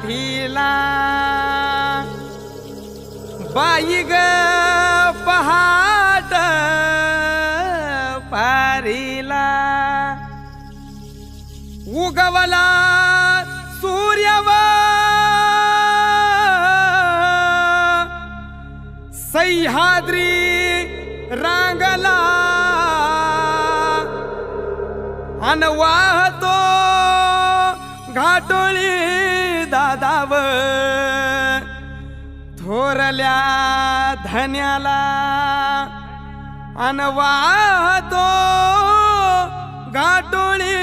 मराठीला बाई ग पहाट पारीला उगवला सूर्यव सह्याद्री रांगला अन वाहतो घाटोळी दादाव थोरल्या धन्याला अन वाहतो घाटोळी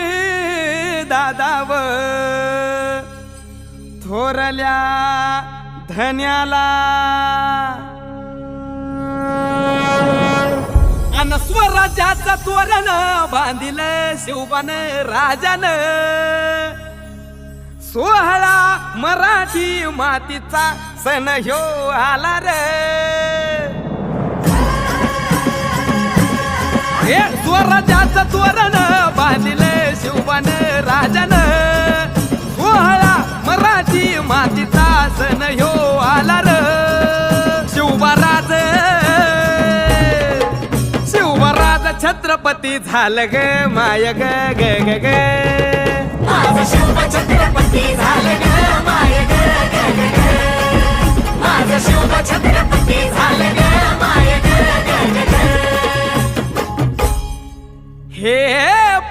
दादाव थोरल्या धन्याला अन स्वराज्याचं तोरण बांधिलं शिवबान राजान सोहळा मराठी मातीचा सण ह्यो आला रे हे स्वराज्याचं तोरण बांधिलं शिवबान राजान सोहळा मराठी मातीचा सण ह्यो आला रे शिवबाराज छत्रपती झालं ग माय ग ग ग ग माझं शिव छत्रपती झालं ग माय ग ग ग ग माझं शिव छत्रपती झालं ग माय ग ग ग ग हे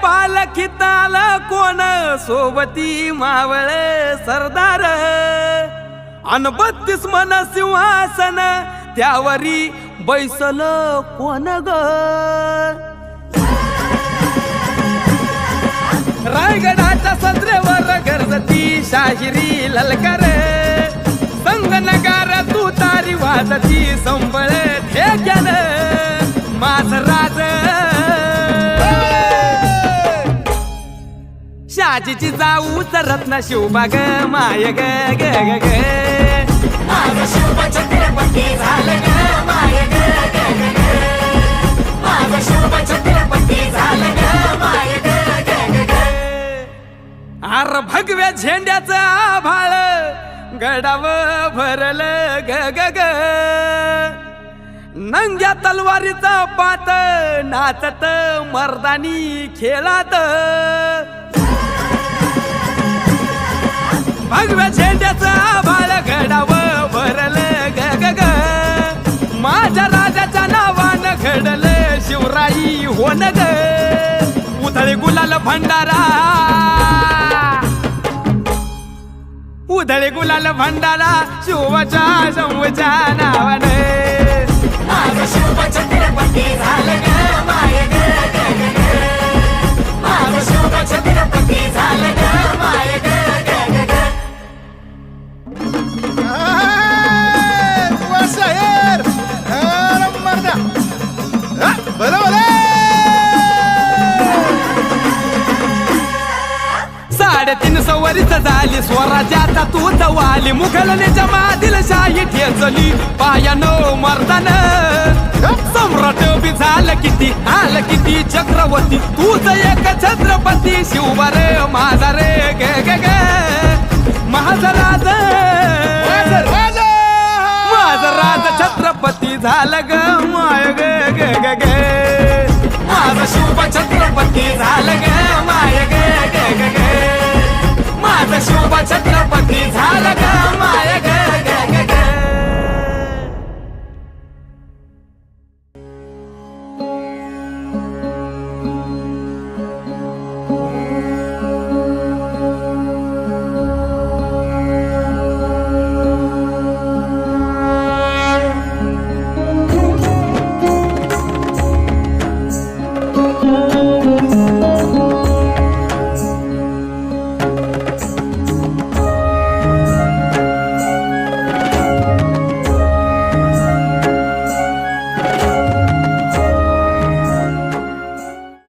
पालखीत आलं कोण सोबती मावळ सरदार अन 32 मन सिंहासन त्यावरी बैसल कोण ग रायगडाच्या सत्रेवर गरजती शाहिरी ललकार संगनगार तू तारी वाजती संबळ ठेक्यान माझ राज शाजीची जाऊच रत्न शिवबा ग माय ग ग ग ग माझं शिव छत्रपती झालं ग माय ग ग ग ग माझं शिव छत्रपती झालं ग माय ग ग ग ग आर भगव्या झेंड्याचं आभाळ गडाव भरल ग ग ग नंग्या तलवारीचा पात नाचत मर्दानी खेळात भगव्या झेंड्याचं आभाळ गडाव भरल ग ग ग माझ्या राजाच्या नावानं घडल शिवराई होन ग उधळे गुलाल भंडारा उधळे गुलाल भंडारा शिवच्या शंभूच्या नावाने माझं शिव छत्रपती झालं ग माय ग ग ग ग माझं शिव छत्रपती झालं ग माय ग ग ग ग शायर मर्दा बरोबर 350 वर्ष झाली स्वराज्याचा तूच वाली मुघलनेच्या मादील शाही ठेचली पायानो मर्दान सम्राट बी झालं किती आलं किती चक्रवर्ती तूच एक छत्रपती शिवबार माझा रे ग ग ग माझा राज माझा राज छत्रपती झालं ग माय ग ग ग ग माझं शिव छत्रपती झालं ग माय